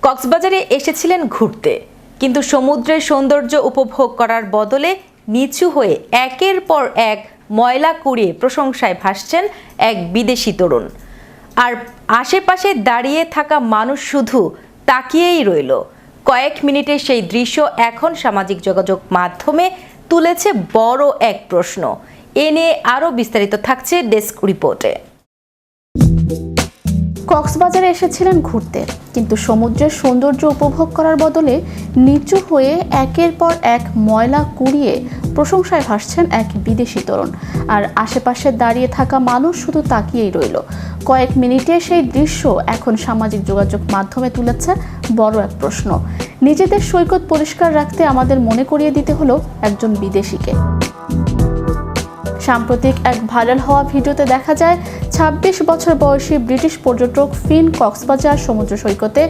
কক্সবাজারে এসেছিলেন ঘুরতে, কিন্তু সমুদ্রের সৌন্দর্য উপভোগ করার বদলে নিচু হয়ে একের পর এক ময়লা কুড়িয়ে প্রশংসায় ভাসছেন এক বিদেশি তরুণ। আর আশেপাশে দাঁড়িয়ে থাকা মানুষ শুধু তাকিয়েই রইল। কয়েক মিনিটের সেই দৃশ্য এখন সামাজিক যোগাযোগ মাধ্যমে তুলেছে বড় এক প্রশ্ন। এ নিয়ে আরও বিস্তারিত থাকছে ডেস্ক রিপোর্টে। কক্সবাজারে এসেছিলেন ঘুরতে, কিন্তু সমুদ্রের সৌন্দর্য উপভোগ করার বদলে নিচু হয়ে একের পর এক ময়লা কুড়িয়ে প্রশংসায় ভাসছেন এক বিদেশি তরুণ। আর আশেপাশে দাঁড়িয়ে থাকা মানুষ শুধু তাকিয়েই রইল। কয়েক মিনিটে সেই দৃশ্য এখন সামাজিক যোগাযোগ মাধ্যমে তুলেছে বড় এক প্রশ্ন। নিজেদের সৈকত পরিষ্কার রাখতে আমাদের মনে করিয়ে দিতে হলো একজন বিদেশিকে। সাম্প্রতিক এক ভাইরাল হওয়া ভিডিওতে দেখা যায় ২৬ বছর বয়সী ব্রিটিশ পর্যটক ফিন কক্সবাজার সমুদ্র সৈকতে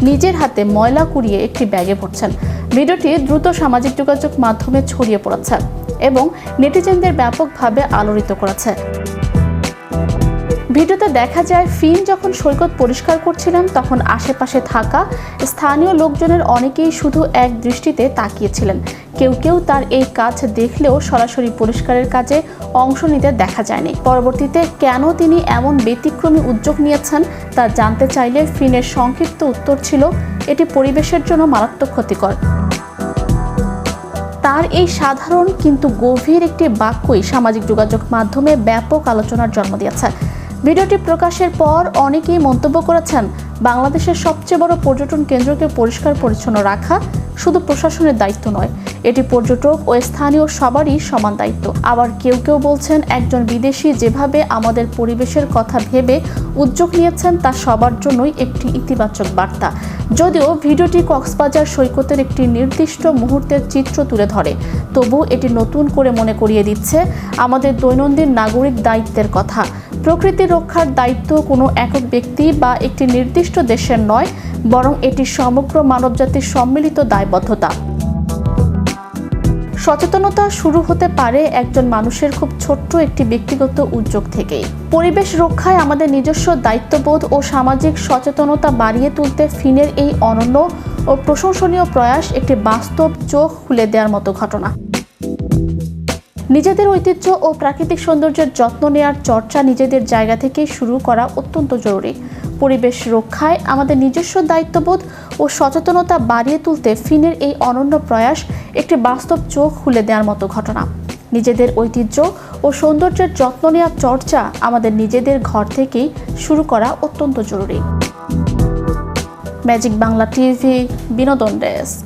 নিজের হাতে ময়লা কুড়িয়ে একটি ব্যাগে ভরছেন। ভিডিওটি দ্রুত সামাজিক যোগাযোগ মাধ্যমে ছড়িয়ে পড়েছে এবং নেটিজেনদের ব্যাপকভাবে আলোড়িত করেছে। ভিডিওতে দেখা যায় ফিন যখন সৈকত পরিষ্কার করছিলেন তখন আশেপাশে থাকা স্থানীয় লোকজনের অনেকেই শুধু এক দৃষ্টিতে তাকিয়েছিলেন। কেউ কেউ তার এই কাজ দেখলেও সরাসরি পরিষ্কারের কাজে অংশ নিতে দেখা যায়নি। পরবর্তীতে কেন তিনি এমন ব্যতিক্রমী উদ্যোগ নিয়েছেন তা জানতে চাইলে ফিনের সংক্ষিপ্ত উত্তর ছিল, এটি পরিবেশের জন্য মারাত্মক ক্ষতিকর। তার এই সাধারণ কিন্তু গভীর একটি বাক্যই সামাজিক যোগাযোগ মাধ্যমে ব্যাপক আলোচনার জন্ম দিয়েছে। ভিডিওটি প্রকাশের পর অনেকেই মন্তব্য করেছেন, বাংলাদেশের সবচেয়ে বড় পর্যটন কেন্দ্রকে পরিষ্কার পরিচ্ছন্ন রাখা শুধু প্রশাসনের দায়িত্ব নয়, এটি পর্যটক ও স্থানীয় সবারই সমান দায়িত্ব। আবার কেউ কেউ বলছেন, একজন বিদেশি যেভাবে আমাদের পরিবেশের কথা ভেবে উদ্যোগ নিয়েছেন তা সবার জন্যই একটি ইতিবাচক বার্তা। যদিও ভিডিওটি কক্সবাজার সৈকতের একটি নির্দিষ্ট মুহূর্তের চিত্র তুলে ধরে, তবু এটি নতুন করে মনে করিয়ে দিচ্ছে আমাদের দৈনন্দিন নাগরিক দায়িত্বের কথা। প্রকৃতি রক্ষার দায়িত্ব কোনো একক ব্যক্তি বা একটি নির্দিষ্ট দেশের নয়, বরং এটি সমগ্র মানবজাতির সম্মিলিত দায়বদ্ধতা। সচেতনতা শুরু হতে পারে একজন মানুষের খুব ছোট্ট একটি ব্যক্তিগত উদ্যোগ থেকেই। পরিবেশ রক্ষায় আমাদের নিজস্ব দায়িত্ববোধ ও সামাজিক সচেতনতা বাড়িয়ে তুলতে ফিনের এই অনন্য ও প্রশংসনীয় প্রয়াস একটি বাস্তব চোখ খুলে দেওয়ার মতো ঘটনা। নিজেদের ঐতিহ্য ও প্রাকৃতিক সৌন্দর্যের যত্ন নেওয়ার চর্চা নিজেদের জায়গা থেকেই শুরু করা অত্যন্ত জরুরি। পরিবেশ রক্ষায় আমাদের নিজস্ব দায়িত্ববোধ ও সচেতনতা বাড়িয়ে তুলতে ফিনের এই অনন্য প্রয়াস একটি বাস্তব চোখ খুলে দেওয়ার মতো ঘটনা। নিজেদের ঐতিহ্য ও সৌন্দর্যের যত্ন নেওয়ার চর্চা আমাদের নিজেদের ঘর থেকেই শুরু করা অত্যন্ত জরুরি। ম্যাজিক বাংলা টিভি, বিনোদন ডেস্ক।